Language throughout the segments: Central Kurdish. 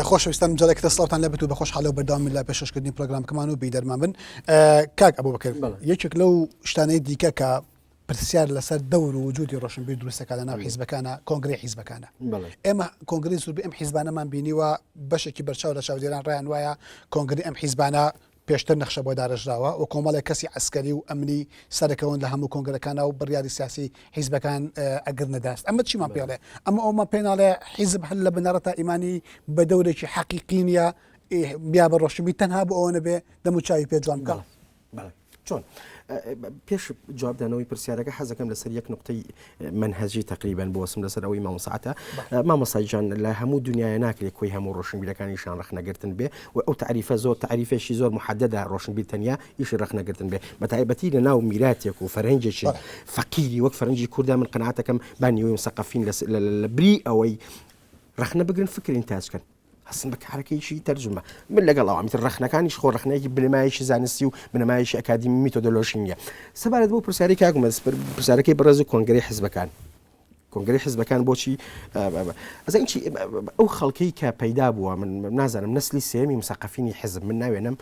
خۆشەویستان جارێک دەسڵاتان لەبێت و بە خۆشحاڵە و بەرداوام لە پێشکردنی پرۆگرامەکەمان و بیدەرمان بن. کاک ئەبوبەکر یەکێک لەو شتانەی دیکە کە پرسیار لەسەر دەور و وجودی ڕۆشنبیر دروستەکە لە ناو حیزبەکانە کۆنگرەی حیزبەکانە. ئێمە کۆنگرەی زۆربەی ئەم حیزبانەمان بینیوە بەشێکی بەرچاو لە چاودێران ڕایان وایە کۆنگرەی ئەم حیزبانە پێشتر نەخشە بۆ داڕژراوە و کۆمەڵێک کەسی عسکەری و ئەمنی سەرەکەون لە هەموو کۆنگرەکانە و بڕیاری سیاسی حیزبەکان ئەگەر نەداست. ئەمە چیمان پێڵێ؟ ئەمە ئەومان پێناڵێ حیزب هەل لە بنەڕەتە ئیمانی بە دەورێکی حەقیقی نیە بیا بە ڕۆشنبیر تەنها بۆ ئەوە نەبێ دەموچاوی پێ جوان بکە. چۆن پێش جوابدانەوەی پرسیارەکە حەزەکەم لەسەر یەک نقطەی منهەجی تقریبان بۆسم لەسەر ئەوەی مامۆساعەتە مامۆسایجان لە هەموو دنیای ناکرێت کۆی هەموو ڕۆشنبیرەکانیشان ڕخنەگرتن بێ و ئەو تعریفە زۆر تعریفێکی زۆر محددە ڕۆشنبیر تەنیا ئیشی ڕخنەگرتن بێ بە تایبەتی لە ناو میراتێک و فەرهەنگێکی فەقیری وەک فەرهەنگی کووردا من قەناعەتەکەم با نیوەی مسەقەفین لە بری ئەوەی ڕخنە بگرن فکرین تاجکەن حسن بە کارەکەیشی تەرجمە من لەگەڵ ئەوەمیتر ڕخنەکانیش خۆ ڕخنەیەکی بنەمایشی زانستی و بنەمایشی ئەکادیمی میتۆدۆلۆژی نیە. سەبارەت بۆ پرسیاری کاکومە پرسیارەکەی بەڕێز کۆنگرەی حیزبەکان کۆنگرەی حیزبەکان بۆچی ئەزانچی ئەو خەڵکەی کە پەیدا بووە من نازانم نسلی سێمی مسەقەفینی حیزب من ناوێنم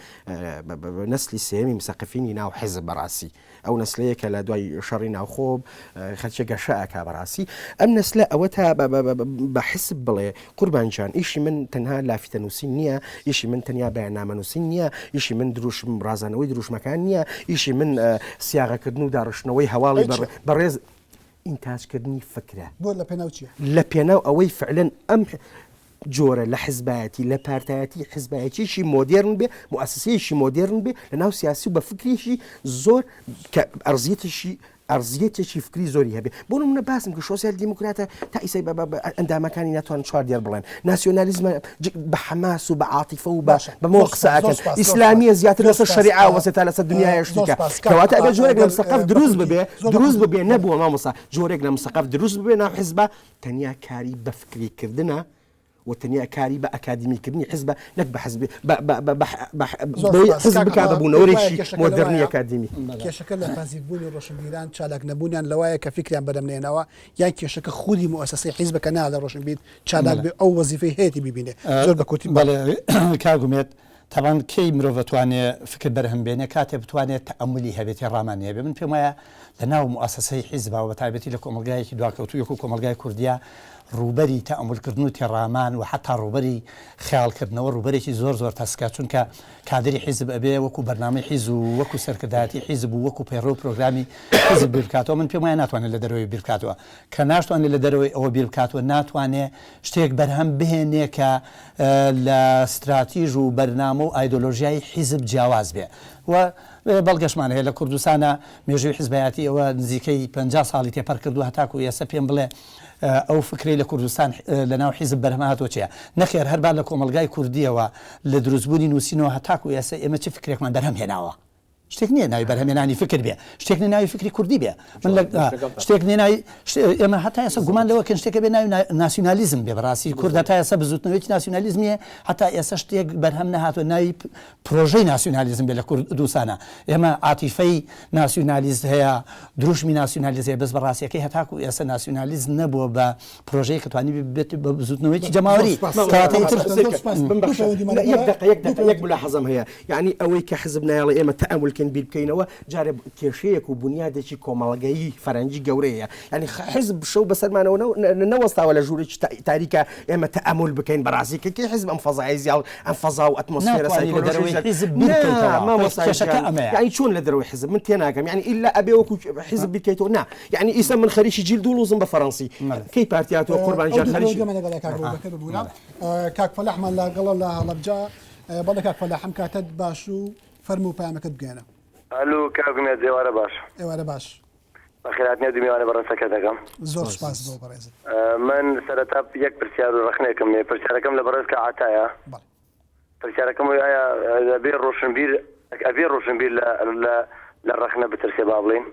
نسلی سێمی مسەقەفینی ناو حیزب بەڕاستی ئەو نسلەیە کە لە دوای شەڕی ناوخۆب خەرچە گەشەکە بەڕاستی ئەم نسلە ئەوە تا بە حیزب بڵێ قوربانجان ئیشی من تەنها لافتە نووسین نییە ئیشی من تەنیا بەیاننامە نووسین نییە ئیشی من دروشم ڕازانەوەی دروشمەکان نییە ئیشی من سیاغەکردن و داڕشتنەوەی هەواڵی بەڕێز ئینتاجکردنی فکرە بۆ لە پێناو چیە؟ لە پێناو ئەوەی فعلەن ئەم جۆرە لە حزبایەتی لە پارتایەتی حزبایەتیشی مۆدێرن بێ موسسەیەشی مۆدێرن بێ لە ناو سیاسی و بە فکریشی زۆر کە ئەرزیەتێکی فکری زۆری هەبێ بۆ نمونە باسم کە سۆسیال دیموکراتە تا ئیسای ئەندامەکانی ناتوان چوار دێر بڵێن ناسیۆنالیزمە بە حەماس و بە عاتیفە و بەمەوە قسەکەن ئیسلامیە زیاتر لەسەر شەریعە وەسێتا لەسەر دنیای شتیکە کەواتە ئەگەر جۆرێک لە مسەقەف دروست ببێ نەبووە مامۆستا جۆرێک لە مسەقەف دروست ببێ ناو حیزبە تەنیا کاری بە فکریکردنە وتەنیا کاری بە ئەکادمیکردنی حیزبە نەک بە حزب حزب بکات بوونەوەێکی مۆدرنی ئەکادمی. کێشەکە لە پازیبوونی ڕۆشنبیران چالاک نەبوونیان لەوایە کە فکریان بەدەمنێنەوە یان کێشەکە خودی موسسەی حیزبەکە نا لە ڕۆشنبیر چالاک بێ ئەو وەزیفەی هەیەی ببینێ زۆر بە کورتی کاگومێت تاوان کەی مرۆڤ بتوانێت فکر بەرهەم بێنێ کاتێ بتوانێت تەئەمولی هەبێتی ڕامانەیە بێ من پێم وایە لە ناو موسسەی حیزبەوە بە تایبەتی لە کۆمەلگایەکی دواکەوتوویەک و کۆمەلگای کوردیا ڕوبەری تەئەمولکردن و تێڕامان و حتا ڕوبەری خیالکردنەوە ڕوبەرێکی زۆر تەسکا چونکە کادری حیزب ئەبێ وەکو بەرنامەی حیز و وەکو سەرکردایەتی حیزب و وەکو پەیڕۆ پرۆگرامی حیزب بیرکاتەوە من پێم وایە ناتوانێت لە دەرەوەی بیرکاتەوە کە ناتوانێت لە دەرەوەی ئەوە بیرکاتەوە ناتوانێت شتێک بەرهەم بهێنێ کە لە استراتیژ و بەرنامە و ئایدۆلۆژیای حیزب جیاواز بێ و بەڵگەشمان هەیە لە کوردستانە مێژووی حیزبایەتی ئەوە نزیکەی 50 ساڵی تێپەر کردو هەتاکو ئێستا پێم بڵێ ئەو فکری لە کوردستان لە ناو حیزب بەرهەم هاتووە چیە نەخێر هەر با لە کۆمەلگای کوردیەوە لە دروستبوونی نووسینەوە هەتاکو ئێستا ئێمە چه فکرێکمان بەرهەم هێناوە شتێک نییە ناوی بەرهەمێنانی فکر بێ شتێک ناوی فکری کوردی بێ من شتێک ئێمە هەتا ئێستا گومان لەوە کە شتێکە بێ ناوی ناسیۆنالیزم بێ بەڕاستی کورد هەتا ئێستا بزوتنەوەیکی ناسیۆنالیزمیە هەتا ئێستا شتێک بەرهەم نەهاتوە ناوی پرۆژەی ناسیۆنالیزم بێ لە کوردستانە ئێمە عاتیفەی ناسیۆنالیست هەیە دروشمی ناسیۆنالیزم هەیە بەس بەڕاستیەکەی هەتاکو ئێستا ناسیۆنالیزم نەبووە بە پرۆژەیە کە توانی بێت بە بزوتنەوەیکی جەماوەری یەک ملاحەزەم هەیە یعنی ئەوەی کە حزب نایڵێ ئێمە تەئەمولکەن بیر بکەینەوە جارێ کێشەیەک و بنیادێکی کۆمەڵگەیی فەرەنجی گەورەیە ینی حزب شەو بەسەرمانەوە نەوەستاوە لە ژوورێکی تاریکە ئێمە تەئەمول بکەین بەڕاستی کە کێ حزب ئەم فەزای زیاڵ ئەم فەزا و ئەتمۆسفێرە یعنی چۆن لە دەرەوەی حزب من تێناگەم یعنی ئیلا ئەبێ وەکو حزب بکەیتەوە نا یعنی ئیسا من خەریکی جیل دوڵوزم بە فەڕەنسی کەی پارتیاتەوە قوربانجان خەریکی کاک فەلاحمان لەگەڵە لە هەڵەبجا بەڵێ کاک فەلاح ئەم کاتت باش و فەرموو پامەکەت بگەێنە. ئەلو کاگومێت ئێوارە باش ئێوارە باش بەخێراتنیە دومیوانە بەڕێسەکە دەکەم زۆر سپاس بۆ بەڕێزت. من سەرەتا یەک پرسیار و ڕخنێکم لێ پرسیارەکەم لە بەڕێزکە عاتایە پرسیارەکەم ئایا ئەبێ ڕۆشنبیر لە ڕخنە بترسێ با بڵێن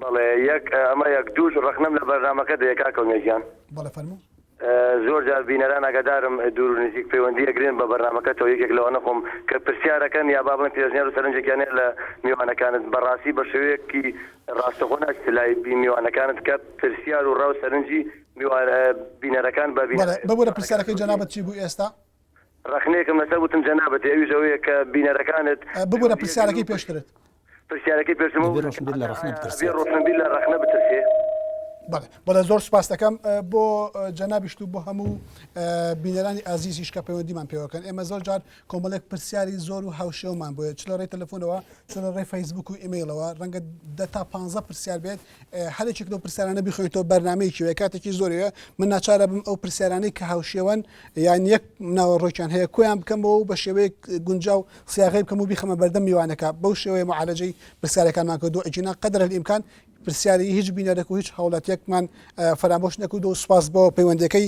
بەڵێ ئەمە یەک دووش ڕخنەم لە بەرنامەکە دەیەکا کەونێژیان بەڵێ فەرموو زۆر جار بینەران ئاگادارم دوور و نزیک پەیوەندی ئەگرێن بە بەرنامەکەتەوە یەکێک لەوە نەخۆم کە پرسیارەکەن یا با بڵێن پێشنیار و سەرنجێکیانێت لە میوانەکانت بەڕاستی بە شێوەیەکی ڕاستەخۆ ناچێت لای میوانەکانت کە پرسیار و ڕاو سەرنجی بینەرەکان بە ببوورە پرسیارەکەی جەنابەت چی بوو ئێستا ڕخنێکم لەسەر وتم جەنابەت ئەویش ئەوەیە کە بینەرەکانت ببوورە پرسیارەکەی پێشترت پرسیارەکەی پێشم ڕۆشنبیر لە ڕخنە بترسێت. ڕۆشنبیر لە ڕخنە بترسێ بەڵێ زۆر سپاس دەکەم بۆ جەنابیشت و بۆ هەموو بینەرانی ئازیزیش کە پەیوەندیمان پێوەکەن ئێمە زۆر جار کۆمەڵێک پرسیاری زۆر و هاوشێومان بۆیە چ لە ڕێی تەلەفۆنەوە چ لە ڕێی فەیسبوک و ئیمەیلەوە ڕەنگە 10 تا 15 پرسیار بێت هەرێکێک لەو پرسیارانە بخۆیتەوە بەرنامەیەکی وێ کاتێکی زۆریە من ناچارە بم ئەو پرسیارانەی کە هاوشێوەن یان یەک ناوەڕۆکیان هەیە کۆیان بکەمەوە بە شێوەیە گونجاو سیاغی بکەم و بیخەمە بەردەم میوانەکە بەو شێوەیە معالەجەی پرسیارەکانمان کردو ئەجینا قەدرە الئیمکان پرسیاری هیچ بینەرێک و هیچ هەوڵاتیەکمان فرامۆش نەکرد و سپاس بۆ پەیوەندەکەی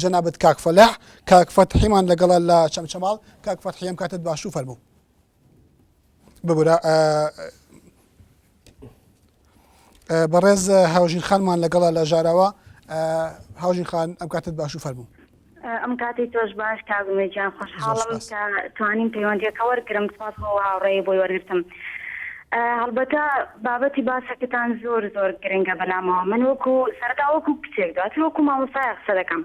جەنابەت کاک فەلاح کاک فەتحیمان لەگەڵا لە چەمچەماڵ کاک فەتحیم کاتت باش و فەرموو ببوورە بەڕێز هاوژین خانمان لەگەڵا لە ژاراوە هاوژین خان ئەم کاتت باش و فەرموو ئەم کاتی تۆش باش کاگومێجان خۆشحاڵم کە توانین پەیوەندیەکە وەرگرم سپاس بۆ هاوڕێی بۆی وەرگرتم هەڵبەتە بابەتی باسەکەتان زۆر زۆر گرنگە بەلامەوە من وەکو سەردا وەکو کچێک دواتر وەکو مامۆستای قسە دەکەم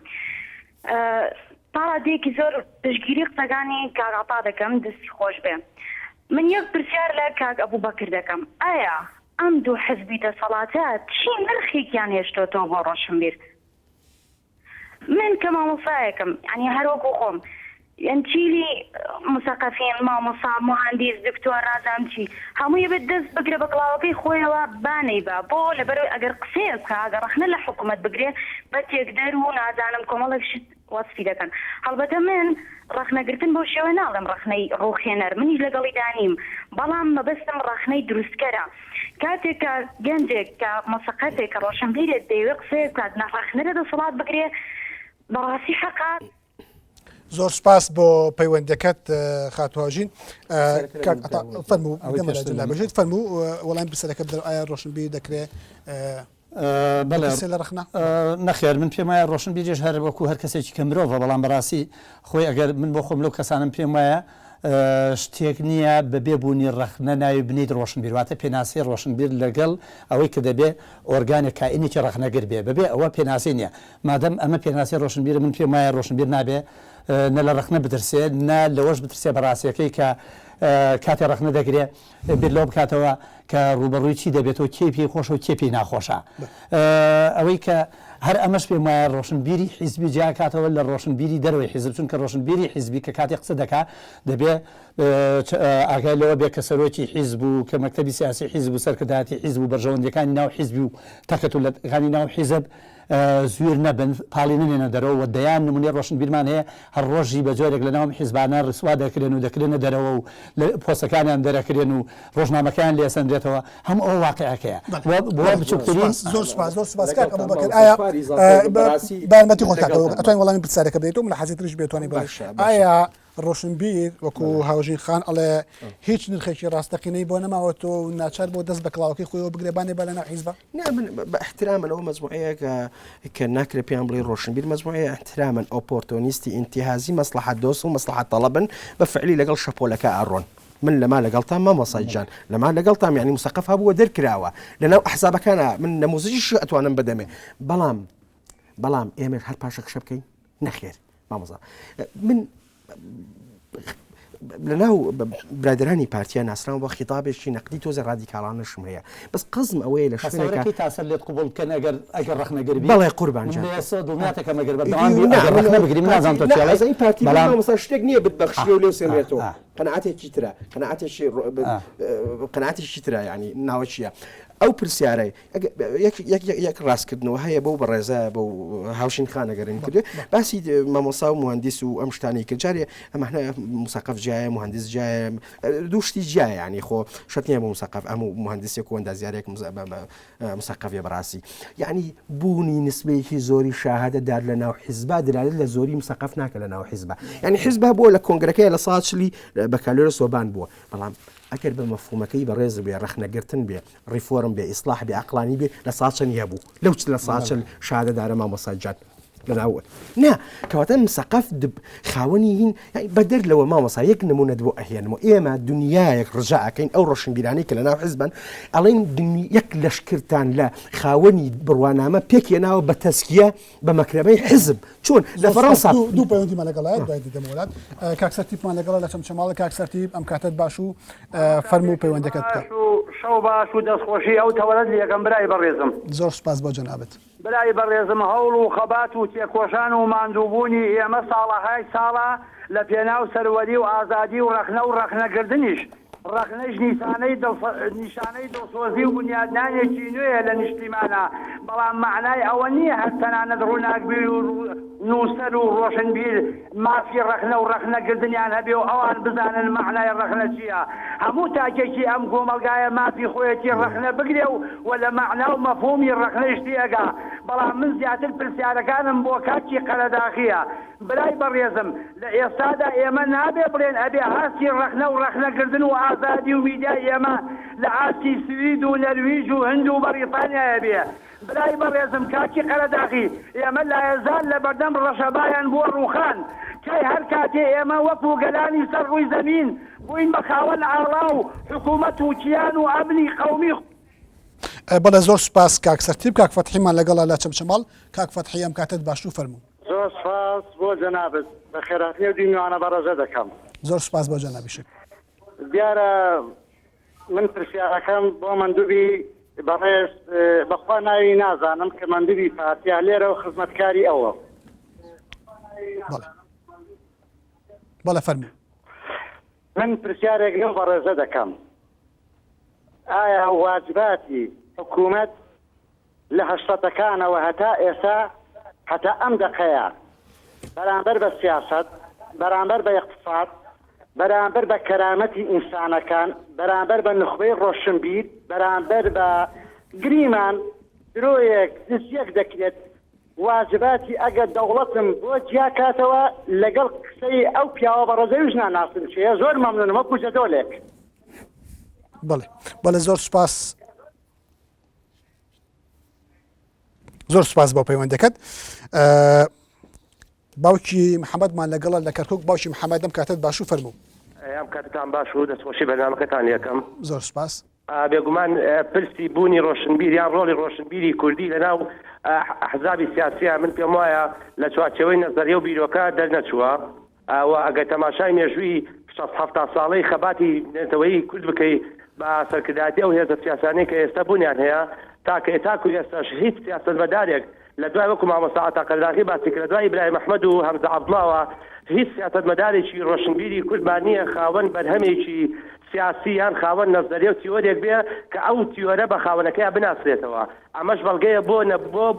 پاڵادێکی زۆر پشتگیری قسەکانی کاغاپا دەکەم دەستی خۆش بێ من یەک پرسیار لە کاک ئەبوبەکر دەکەم ئایا ئەم دوو حزبی دەسەڵاتە چی نرخێکیان هێشتۆتەوە بۆ ڕۆشنبیر من کە مامۆستایەکەم ینی هەروەکو خۆم یانچیلی مسەقەفین مامۆستا مهندس دکتۆر رازانچی هەمووی بێت دەست بگرێ بە کڵاوەکەی خۆیەوە بانەی بە بۆ لەبەر ئەگەر قسەیە بکە ئەگەر ڕەخنە لە حکوومەت بگرێ بە تێکدەر و نازانم کۆمەڵێک شت وەسفی دەکەن هەڵبەتە من ڕەخنەگرتن بۆ شێوە ناڵم ڕەخنەی ڕوخێنەر منیش لەگەڵی دانیم بەڵام مەبەستم ڕەخنەی دروستکەرە کاتێک کە گەنجێک کە مەسەقەتێک کە ڕۆشنبیرێت دەیوێت قسەیە بکات نەڕەخنەرە دەسەڵات بگرێ بەڕاستی حەقات زۆر سپاس بۆ پەیوەندەکەت خاتوواژین فەرموو بەژێت فەرموو وەڵام پرسەرەکە ئایا ڕۆشنبیر دەکرێت لە ڕخنا نەخێر من پێم وایە ڕۆشنبیریش هەر وەکو هەر کەسێکی کە مرۆڤە بەڵام بەڕاستی خۆی ئەگەر من بۆ خۆم لەو کەسانم پێم وایە شتێک نییە بەبێبوونی ڕەخنە ناوی بنیت ڕۆشنبیر واتە پێناسی ڕۆشنبیر لەگەڵ ئەوەی کە دەبێ ئۆرگانێک کائینێکی ڕەخنەگر بێ بەبێ ئەوە پێناسی نییە مادەم ئەمە پێناسی ڕۆشنبیر من پێم وایە ڕۆشنبیر نابێ نە لە ڕەخنە بترسێت نە لەوەش بترسێ بەڕاستیەکەی کە کاتی ڕەخنە دەگرێت بێت لەوە بکاتەوە کە ڕوبەڕووی چی دەبێتەوە کێپی خۆش و کێپی ناخۆشە ئەوەی کە هەر ئەمەش پێم وایە ڕۆشنبیری حیزبی جیاکاتەوە لە ڕۆشنبیری دەروی حیزب چون کە ڕۆشنبیری حیزبی کە کاتی قسە دەکا دەبێ ئاگای لەوە بێ کە سەرۆکی حیزب و کە مەکتەبی سیاسی حیزب و سەرکردایەتی حیزب و بەرژەوەندەکانی ناو حیزبی و تەکەتولەتەکانی ناو حیزب زویر نەبن پاڵی نێنە دەرەوە دەیان نمونێ ڕۆشنبیرمان هەیە هەر ڕۆژی بە جۆرێک لە ناوم حیزبانە ڕسوا دەکرێن و دەکرێنە دەرەوە و پۆستەکانیان دەرەکرێن و ڕۆژنامەکان لێسەندرێتەوە هەم ئەو واقعەکەیە بۆ بچووکترین زۆر سپاس کاک ئەبوبەکر ئایا بارمەتی خۆتاکەەوە ئەتوانین وەڵامی پرسیارەکە بدەیت و من لە حەزیتریش بێتوانێت بڵێ ئایا ڕۆشنبیر وەکو هاوژین خان ئەڵێ هیچ نرخێکی ڕاستەقینەی بۆ نەماوەتەوە و ناچار بۆ دەست بە کڵاوەکەی خۆیەوە بگرێبانێ بە لە ناو حیزبە بە احترامەوە مەزموعەیە کە ناکرێ پێیان بڵێ ڕۆشنبیر مەزموعەیە احترامن ئۆپۆرتۆنیستی ئینتیهازی مەسلحەت دۆست و مەسلحەت تەڵەبن بە فعلی لەگەڵ شەپۆلەکە ئاڕۆن من لەما لەگەڵتان مامۆستای جان لەما لەگەڵتان یعنی موسەقەف هەبووە دەرکراوە لەناو ئەحزابەکانە من نموزجیش ئەتوانم بدەمێ بەڵام ئێمە هەر پاشە قشە بکەین نەخێر مامۆستا من لەناو برادرانی پارتیا ناسراوە بە خیتابێکی نەقدی تۆزە ڕادیکاڵانەشم هەیە بەس قزم ئەوەیە لە شوێنێکی تاسەر لێت قوبوڵ بکەن ئەگەر ڕەخنەگەر بەڵێ قوربان جان ڕەخنە شتێک نییە بتبەخشی و لێو سێنێتەوە قەنەعاتێکی ترە قەنەعاتێکی ترە ینی ناوە چییە ئەو پرسیارەی یەک ڕاستکردنەوە هەیە بەو بەڕێزە بە هاوشین خانەگەرن کردێ باسی مامۆستا و مهندس و ئەم شتانی کرد جارێ ئەمەە موسەقەف جایە مهندس جایە دوو شتی جایە ینی خۆ شت نییە بە موسەقەف ئەم و مهندسێک و ئەندازیارێک موسەقەفێ بەڕاستی یعنی بوونی نسبەیەکی زۆری شاهدەدار لە ناو حیزبا دلالت لە زۆری موسەقەف ناکە لە ناو حیزبا ینی حیزبا بۆ لە کۆنگرەکەی لە ساچلی بەکالۆرە سۆبان بووە بەڵام ئەگەر بە مەفهومەکەی بەڕێز بێ ڕەخنەگرتن بێ ڕیفۆرم بێ ئیسلاح بێ عقلانی بێ لە ساچن هەبوو لەو لە ساچل شادەدارە مامۆستا جان لەناوە نا کەواتە مسەقف خاوەنی هین بەدەر لەوە مامەسا یەک نمونەت بۆ ئەهێنمەوە ئێمە دنیایەک ڕژاکەین ئەو ڕۆشنبیرانەی کە لەناو حزبن ئەڵێن یەک لەشکرتان لە خاوەنی بڕوانامە پێکێناوە بە تەسکیە بە مەکرەبەی حزب چۆن لە فەڕەنسا دوو پەیوەندیمان لەگەڵایەت دوای دەمەوەات کاکسەرتیبمان لەگەڵا لە چەمچەماڵە کاکسەرتیب ئەم کاتت باش و فەرموو پەیوەندەکەت بکە شەو باش و دەستخۆشی ئەو تەوەرەت یەکەم برای بەڕێزم زۆر سپاس بۆ جەنابەت برای بەڕێزم هەوڵ و خەبات و تێکۆشان و ماندووبوونی ئێمە ساڵەهای ساڵە لە پێناو سەروەری و ئازادی و ڕەخنە و ڕەخنەگردنیش ڕەخنەش نیشانەی دڵسۆزی و بنیادنانێکی نوێیە لە نیشتیمانە بەڵام معنای ئەوە نییە هەر تەنانەت ڕووناکبیر و نووسەر و ڕۆشنبیر مافی ڕەخنە و ڕەخنەگردنیان هەبێ و ئەوان بزانن معنای ڕەخنە چییە هەموو تاکێکی ئەم کۆمەلگایە مافی خۆیەتی ڕەخنە بگرێ و لە مەعنا و مەفهومی ڕەخنەشتی ئەگا بەڵام من زیاتر پرسیارەکانم بۆ کاکی قەرەداخیە برای بەڕێزم لە ئێستادا ئێمە نابێ بڵێن ئەبێ هاستی ڕەخنە و ڕەخنەگردن و ئازادی و میدیای ئێمە لە ئاستی سوید و نەرویج و هەند و بەریتانیا بێ برای بەڕێزم کاکی قەرەداخی ئێمە لایەزان لە بەردەم ڕەشەبایان بۆ ڕووخان کەی هەر کاتێ ئێمە وەکو گەلانی سەر ڕووی زەمین بووین بە خاوەن ئاڵا و حکوومەت و کیان و ئەمنی قەومی بەڵێ زۆر سپاس کاکسەرتیب کاک فەتحیمان لەگەڵا لە چەمچەماڵ کاک فەتحی ئەم کاتت باش و فەرموو زۆر سپاس بۆ جەنابەت بە خێراتنی و دیمیوانە بەڕێزە دەکەم زۆر سپاس بۆ جەنابیشک دیارە من پرسیارەکەم بۆ مندوبی بەڕێز بەخوا ناوی نازانم کە مندوبی پارتیا لێرە و خزمەتکاری ئەوە بەڵێ فەرموو من پرسیارێک لەو بەڕێزە دەکەم ئایا واجباتی حکوومەت لە هەشتەکانەوە هەتا ئێستا هەتا ئەم دقەیە بەرامبەر بە سیاست بەرامبەر بە اقتصاد بەرامبەر بە کەرامەتی ئینسانەکان بەرامبەر بە نخبەی ڕۆشنبیر بەرامبەر بە گریمان درۆیەک دزیەک دەکرێت واجباتی ئەگەر دەوڵەتم بۆ جیاکاتەوە لەگەڵ قسەی ئەو پیاوە بە ڕێزەویش ناناسم چێ زۆر مەمنونم وەکو جەدۆلێک بەڵێ زۆر سپاس زۆر سپاس بۆ پەیوەندەکەت باوکی محەممەدمان لەگەڵە لە کەرکک باوکی محەممەدەم کاتت باش و فەرموو ئەم کاتتان باش و دەستخۆشی بەنامەکەتان یەکەم زۆر سپاس بێگومان پرسی بوونی ڕۆشنبیر یان ڕۆڵی ڕۆشنبیری کوردی لەناو ئەحزابی سیاسیە من پێم وایە لە چوارچێوەی نەزەریە و بیرۆکە دەرنەچووە و ئەگەر تەماشای مێژووی 60 ساڵەی خەباتی نێتەوەی کورد بکەی بە سەرکرداتی ئەو هێزە سیاسانەی کە ئێستا بوونیان هەیە تاکە تاکو ئێستاش هیچ سیاستمەدارێک لە دوای وەکو مامۆستا قەرەداخی باسی کرد دوای ئیبراهیم ئەحمەد و هەمزە عەبدوڵڵاوە هیچ سیاستمەدارێکی ڕۆشنبیری کوردمان نییە خاوەن بەرهەمێکی سیاسی یان خاوەن نەزەریە و تیۆرێک بێ کە ئەو تیۆرە بە خاوەنەکەی بناسرێتەوە ئەمەش بەڵگەیە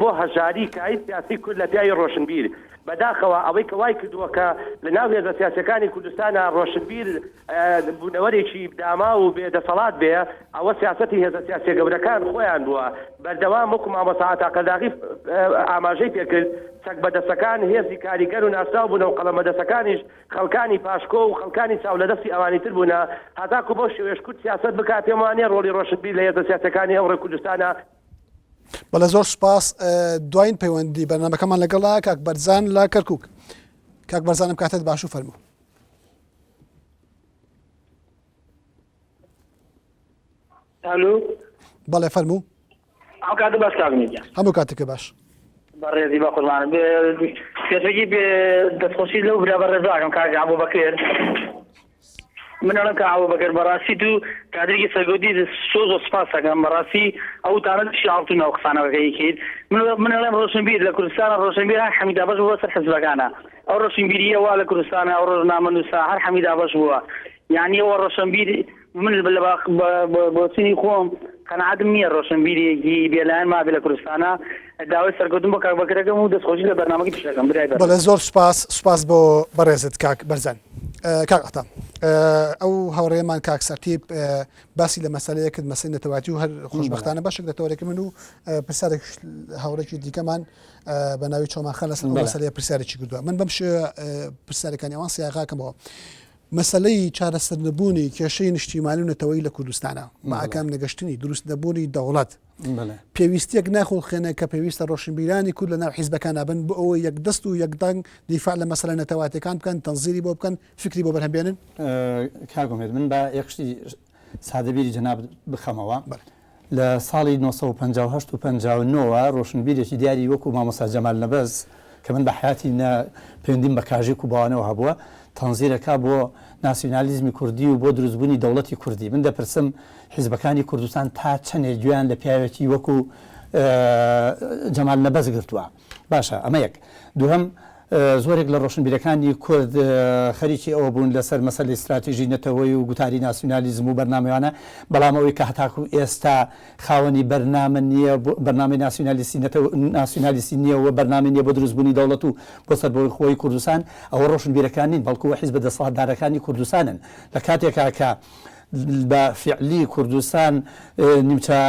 بۆ هەژاری کای سیاسی کورد لە پیاوی ڕۆشنبیر بەداخەوە ئەوەی کە وای کردووە کە لە ناو هێزە سیاسەکانی کوردستانە ڕۆشنبیر بوونەوەرێکی داما و بێدەسەڵات بێ ئەوە سیاسەتی هێزە سیاسیە گەورەکان خۆیان بووە بەردەوام وەکو مامۆستا قەرەداخی ئاماژەی پێکرد چەک بەدەستەکان هێزی کاریگەر و ناسراو بوون و قەڵەمەدەستەکانیش خەڵکانی پاشکۆ و خەڵکانی چاولەدەستی ئەوانی تر بوونە هەتاکو بۆ شێوێش کورد سیاست بکات پێم وانێ ڕۆڵی ڕۆشنبیر لە هێزە سیاسەکانی ئەوڕێ کوردستانە بەڵێ زۆر سپاس دوایین پەیوەندی بەرنامەکەمان لەگەڵا کاک بەرزان لە کەرکک کاک بەرزانم کاتت باش و فەرموو بەڵێ فەرموو ئەو کاتە باش کاگنیجا هەموو کاتێکە باش بەڕێزی بە قوربانە پێشەکی بێ دەستخۆشی لەو برا بەڕێزاکەم کاک ئابوبەکر من ئەڵێم کە ئابوبەکر بەڕاستی تو کادرێکی سەرگەوتی زۆر سپاس دەکەم بەڕاستی ئەو تانە شیاڵتون ئەو قسانەکەی کرد من ئەڵێم ڕۆشنبیر لە کوردستانە ڕۆشنبیر هەر حەمیدا بەش بووە سەر حزبەکانە ئەو ڕۆشنبیریە وا لە کوردستانە ئەو ڕۆژنامە نووسا هەر حەمیدا بەش بووە یعنی ئەوە ڕۆشنبیر من بۆ چنی خۆم قەنەعەتم نییە ڕۆشنبیرێکی بێلایەن مابێ لە کوردستانە داوای سەرکەوتن بۆ کاک بەکرەکەم و دەستخۆشی لە بەرنامەکەی پیشەکەم برای بەڵێ زۆر سپاس بۆ بەڕێزت کاک بەرزان کاک ئەتا ئەو هاوڕێمان کاک سەرتیب باسی لە مەسەلەیە کرد مەسەلەی نەتەواتی و هەر خۆشبەختانە باشێک دەتەوەرێکی من و پرسیارێک هاوڕێکی دیکەمان بە ناوی چۆمان خەلەس مەسەلەیە پرسیارێکی کردووە من بەم شێوە پرسیارەکانی ئەوان سیاغاکەمەوە مەسلەی چارەسەرنەبوونی کێشەی نیشتیمانی و نەتەوەی لە کوردستانە بەعکام نەگەشتنی دروست نەبوونی دەوڵەت پێویستیەک ناخۆڵخێنە کە پێویستە ڕۆشنبیرانی کورد لە ناو حیزبەکان بن بۆ ئەوە یەک دەست و یەکدەنگ دیفاع لە مەسەلە نەتەواتەکان بکەن تەنزیری بۆ بکەن فکری بۆ بەرهەمبێنن. کاگومێت من بە یەکشتی سادەبیری جەناب بخەمەوە لە ساڵی 1950 و 59 ڕۆشنبیرێکی دیاری وەکو مامۆستا جەمال نەبەز کە من بە حیاتی پەیوەندیم بە کاژێک و باوانەوە هەبووە تەنزیرەکە بۆ ناسیۆنالیزمی کوردی و بۆ دروستبوونی دەوڵەتی کوردی. من دەپرسم حیزبەکانی کوردستان تا چەندێک گویان لە پیاوێتی وەکو جەمال نەبەز گرتووە. باشە ئەمە یەک. دووەم زۆرێک لە ڕۆشنبیرەکانی کورد خەریکی ئەوە بوون لەسەر مەسەلەی استراتیژی نەتەوەی و گوتاری ناسیۆنالیزم و بەرنامەوانە بەڵام ئەوەی کە هەتاکو ئێستا خاوەنی بەرنامە نییە بەرنامەی ناسیۆنالیستی نییە و بەرنامە نییە بۆ دروستبوونی دەوڵەت و بۆ سەربەوەی خۆی کوردستان ئەوە ڕۆشنبیرەکان نین بەڵکو حیزب دەسەڵاتدارەکانی کوردستانن لە کاتێکا کە بە فعلی کوردستان نیمچە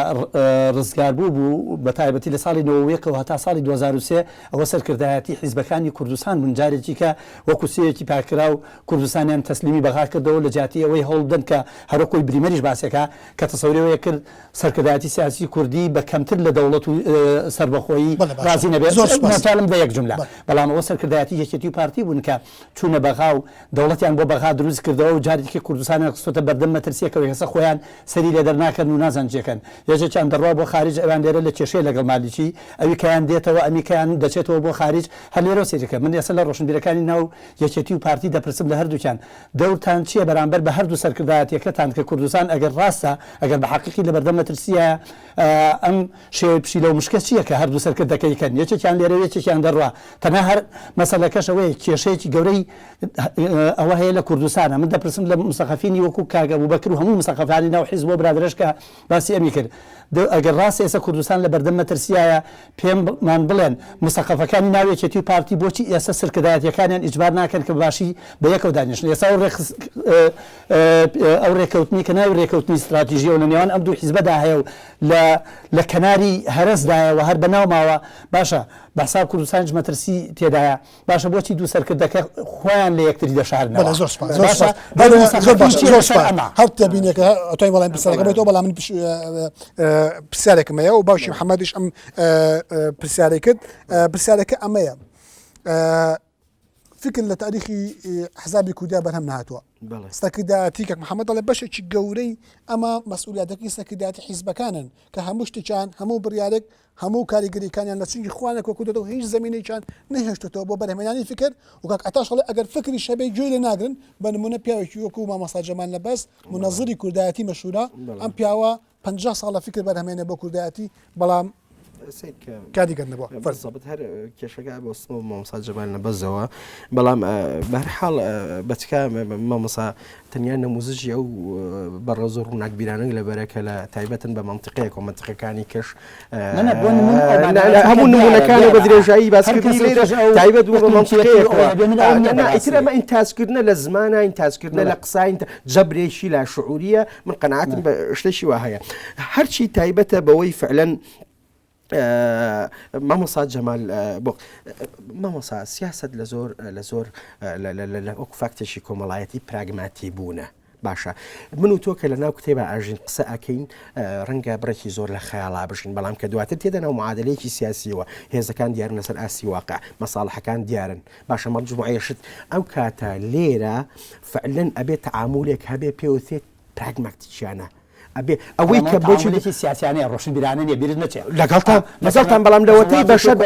ڕزگار بوو بە تایبەتی لە ساڵی 1990 هەتا ساڵی 2023 ئەوە سەرکردایەتی حیزبەکانی کوردستان بوون جارێکی کە وەکو سەیەکی پاکرا و کوردستانیان تەسلیمی بەغا کردەوە لە جیاتی ئەوەی هەوڵدەن کە هەرۆکۆی بریمەریش باسێکە کە تەسەورەوەی کرد سەرکردایەتی سیاسی کوردی بە کەمتر لە دەوڵەت و سەربەخۆیی رازی نەبێت ناتالم بە یەک جملە بەڵام ئەوە سەرکردایەتی یەکێتی و پارتی بوون کە چوونە بەغا و دەوڵەتیان بۆ بەغا دروست کردەوە و جارێکی کوردستان قسۆتە بەردەم مەترسیەکەوەی هەسە خۆیان سەری لێ دەرناکەن و نازانجێکەن یەکێکیان دەڕوا بۆ خارج ئەوان لێرە لە کێشەی لەگەڵ مالیکی ئەوی کەیان دێتەوە ئەمیکیان دەچێتەوە بۆ خارج هەر لێرە سێریکە من ئێستا لە ڕۆشنبیرەکانی ناو یەکێتی و پارتی دەپرسم لە هەردووکیان دەورتان چییە بەرامبەر بە هەردوو سەرکردایەتەکەتان کە کوردستان ئەگەر ڕاستە ئەگەر بە حەقیقی لە بەردەم مەترسیە ئەم شێوەی پشیلە و مشکە چییە کە هەردوو سەرکردەکەیکەن یەکێکیان لێرە یەکێکیان دەڕوا تەنها هەر مەسەلەکەش ئەوەیە کێشەیەکی گەورەی ئەوە هەیە لە کوردستانە من دەپرسم لە مستەخەفینی وەکو کاک ئەبوبەکر و هەموو مستەخەفانی ناو حیزب بۆ برادرش کە باسی ئەمی کرد ئەگەر ڕاستی ئێستا کوردستان لە بەردەم مەترسیایە پێمان بڵێن مستەخەفەکانی ناو یەکێتی و پارتی بۆچی ئێستا سەرکردایەتیەکانیان ئیجبار ناکەن کە باشی بە یەکەوە دانیشتن ئێستا ئەو ڕێکەوتنی کە ناوی ڕێکەوتنی استراتیژیە و لە نێوان ئەم دوو حیزبەدا هەیە و لە کەناری هەرسدایە و هەر بەناو ماوە باشە بەسا کوردستانیش مەترسی تێدایە باشە بۆچی دوو سەرکردەکە خۆیان لە یەکتری دەشارنەوە هەر تێبینێکە ئەتوانی بەڵام پرسیارەکە بێتەوە بەڵام من پرسیارێکم هەیە و باشی محەممەدیش ئەم پرسیارەی کرد پرسیارەکە ئەمەیە فکر لە تاریخی حزابی کوردیا بەرهەم نهاتووە سەرکردایەتی کەک محەممەد دەڵێ بەشێکی گەورەی ئەمە مەسئولیەتەکەی سەرکردایەتی حیزبەکانن کە هەموو شتێکیان هەموو بڕیارێک هەموو کاریگەریەکانیان لە چنگی خوانێک وەکوتەوە هیچ زمینێکیان نەهێشتێتەوە بۆ بەرهەمێنانی فکر و کاک ئەتاشڵێ ئەگەر فکری شەبەی گوێ لێ ناگرن بە نمونە پیاوێکی وەکو مامۆستا جەمال نەبەز منەزری کوردایەتی مەشهورە ئەم پیاوە 50 ساڵە فکر بەرهەمێنێ بۆ کوردایەتی بەڵام کادیگەنەوە فەرزەبت هەر کێشەکە بۆ مامۆستا جەمال نەبەزەوە بەڵام بەهرحاڵ بەچکە مامۆستا تەنیا نموزجی ئەو بەڕێز و ڕووناکبیرانە لەبەرەکە لە تایبەتن بە مەنتیقەیەک و مەنتیقەکانی کەش هەموو نمونونەکانی بە درێژایی باسکردنی لێرە تایبەت بوو بە مەنتیقەیەک ئیتر ئەمە ئینتازکردنە لە زمانە ئینتازکردنە لە قسای جەبرێکی لا شعوریە من قەناعەتم بە شتێکی وا هەیە هەرچی تایبەتە بەوەی فعلەن مامۆستا جەمال مامۆستا سیاست لە زۆر وەکو فاکتێکی کۆمەڵایەتی پراگماتی بوونە باشە من و تۆ کە لە ناو کتێبە ئاژین قسە ئەکەین ڕەنگە بڕێکی زۆر لە خەیاڵا بژین بەڵام کە دواتر تێدە ناو معادلەیەکی سیاسیەوە هێزەکان دیارن لەسەر ئاسی واقع مەساڵحەکان دیارن باشە مەجموعەیەشت ئەو کاتە لێرە فعلەن ئەبێت تەعامولێک هەبێ پێوتێت پراگماتیکیانە ئەوەی کە بۆچی سیاسیانەیە ڕۆشنبیرانە نیە بیرت نەچێت لەگەڵتان مەزەڵتان بەڵام لەوەتەی بەشەر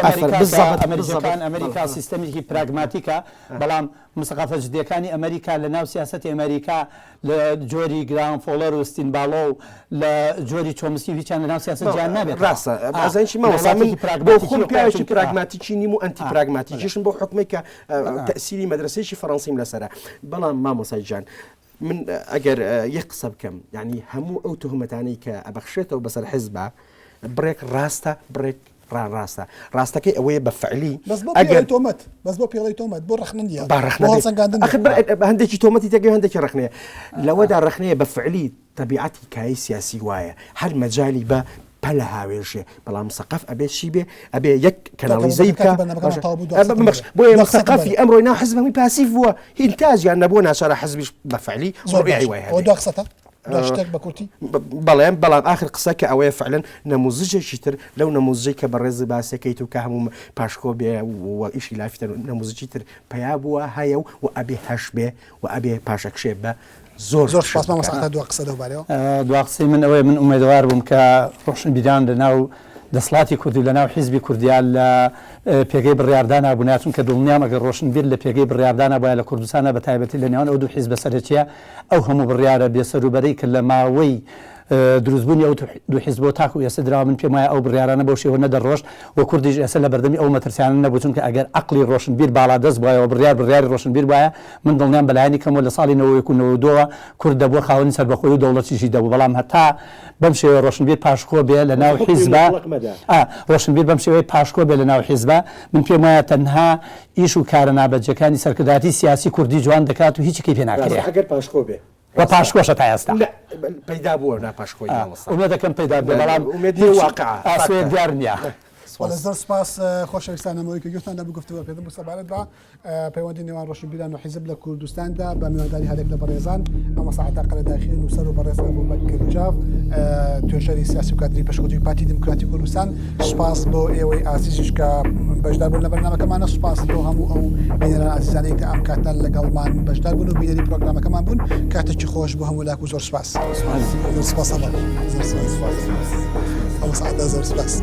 ئەمریکان ئەمریکا سیستەمێکی پراگماتیکە بەڵام مستەقافە جدیەکانی ئەمریکا لە ناو سیاسەتی ئەمریکا لە جۆری گران فۆلەر و ستینباڵۆ و لە جۆری چۆمسی هیچیان لە ناو سیاست جیان نابێت ڕاستە ئازانشی مامۆستا من بۆ خۆم پیاوێکی پراگماتیکی نیم و ئەنتی پراگماتیکیشم بۆ حکومەی کە تەئسیری مەدرسەیەکی فەڕەنسیم لەسەرە بەڵام مامۆستای جان من ئەگەر یەک قسە بکەم یعنی هەموو ئەو تهمەتانەی کە ئەبەخشێتەوە بەسەر حیزبە بڕێک ڕاستە بڕێک ڕاستە ڕاستەکەی ئەوەیە بە فعلی ئەگەر تۆمەت بەس بۆ پێڵی تۆمەت بۆ ڕخنندە هەندێکی تۆمەتی تێگەی هەندێکی ڕخنەیە لەوەدا ڕخنەیە بە فعلی تەبیعەتی کای سیاسی وایە هەر مەجای بە پەلە هاوێژێ بەڵام سەقف ئەبێ چی بێ ئەبێ یەک کەناڵیزەی بکە بۆ سەقفی ئەمڕۆی ناو حزبەمی پاسیف بووە هینتاجیان نەبووە ناچارە حزبیش بەفعلی زۆر وای قسەتە شتێک بە کورتی بەڵام آخر قسە کە ئەوەیە فعلەن نەموزجێکی تر لەو نەموزجەی کە بەڕێز باسەکەیت و کە هەموو پاشکۆ بێ و ئیشی لافیتر نەموزجی تر پیا بووە هەیە و ئەبێ هەش بێ و ئەبێ پاشەکشێ بە زۆر سپاس مامۆستا دو قسە دەوبارەوە دو قسەی من ئەوەیە من ئومێدوار بووم کە ڕۆشنبیران لەناو دەسڵاتی کوردی لەناو حیزبی کوردیان لە پێگەی بڕاردانە بووناتون کە دڵنیام ئەگەر ڕۆشنبیر لە پێگەی بڕاردانە بۆیە لە کوردستانە بە تایبەتی لە نێوان ئەو دوو حیزبە سەرەکیە ئەو هەموو بڕیارە بێسەروبەرەی کە لە ماوەی دروستبوونی ئەو دوو حیزب تاکو و ئێستا درا من پێم وایە ئەو بڕیارانە بەو شێوە نەدەڕۆشت و کوردیش ئێستا لە بەردەمی ئەو مەترسیانە نەبووتون کە ئەگەر عەقلی ڕۆشنبیر باڵا دەست بووایەوە بڕیاری ڕۆشنبیر وایە من دڵنیام بەلایەنی کەمەوە لە ساڵی 1992 کورد دەبووە خاوەنی سەربەخۆی و دەوڵەتیشی دەبوو بەڵام هەتا بەم شێوە ڕۆشنبیر پاشکۆ بێ لە ناو حیزبە ڕۆشنبیر بەم شێوەی پاشکۆ بێ لە ناو حیزبە من پێم وایە تەنها ئیش و کارە نابەجەکانی سەرکرداتی سیاسی کوردی جوان دەکات و هیچی پێ ناکرێت ئەگەر پاشکۆ بێ و پاشکۆشە تا ئێستا پەیدا بووە ناپاشکۆی ئومێ دەکەم پەیدا بێ بەڵام ئاسوێ دیار نییە زۆر سپاس خۆشەویستانەوەی کە گوتان لە گفتووە پێدەم بۆ سەبارەت بە پەیوەندی نێوان ڕۆشنبیران و حیزب لە کوردستاندا بە میوانداری هەرێک لە بەڕێزان ئەمە ساعەتا قەلەداخی نووسەر و بەڕێز ئەبوبەکر جاف توێژەری سیاسی و کادری پەشکۆتیی پارتی دموکراتی کوردستان سوپاس بۆ ئێوەی ئازیزیش کە بەشدار بوون لە بەرنامەکەمانە سوپاس بۆ هەموو ئەو بینەران ئازیزانەی کە ئەم کاتان لەگەڵمان بەشدار بوون و بینەری پرۆگرامەکەمان بوون کاتێکی خۆش بۆ هەموو لاک و زۆر سوپاس زۆر سپاس زۆر سپاس